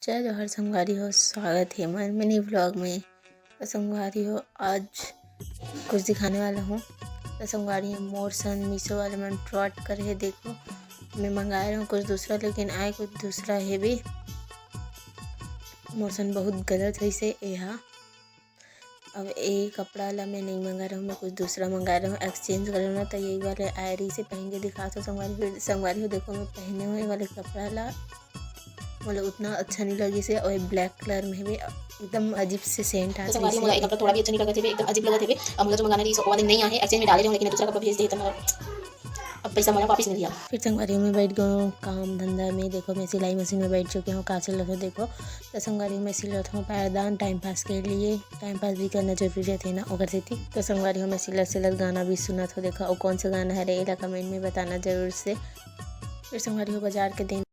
जय जवाहर संगवारी हो। स्वागत है हमारे मिनी व्लॉग में। तो संगवारी हो, आज कुछ दिखाने वाला हूँ। तो संगवारी है मोरसन मीशो वाले मैंने फ्रॉड करे है। देखो मैं मंगाया रहा हूँ कुछ दूसरा, लेकिन आए कुछ दूसरा है भी। मोरसन बहुत गलत है से यहाँ। अब ये कपड़ा ला मैं नहीं मंगा रहा हूँ, मैं कुछ दूसरा मंगा रहा हूँ। एक्सचेंज कर रहा हूँ ना, तो यही वाले आयरी से पहन के दिखा। तो संगवारी हो देखो, मैं पहने हुए वाले कपड़ा ला मतलब उतना अच्छा नहीं लगी से, और ब्लैक कलर में भी एकदम अजीब से सेंट आता है। मोला कपड़ा थोड़ा भी अच्छा नहीं लगा थे, एकदम अजीब लगा थे। अब मोला जो मंगाना थी सो वाले नहीं आए, एक्सचेंज में डाले थे, लेकिन दूसरा कपड़ा भेज दिए तो अब पैसा मोला वापस नहीं दिया। फिर संगवारी में बैठ गई हूँ काम धंधा में। देखो मैं सिलाई मशीन में बैठ चुकी हूँ। का चल रहा था देखो। तो संगवारी में सिल रहा था पैरदान, टाइम पास के लिए। टाइम पास भी करना जरूरी थे ना, ओकर से थी। तो संगवारी में सिलत गाना भी सुना था। देखा और कौन सा गाना है रे, कमेंट में बताना जरूर से। फिर संगवारी बाजार के दिन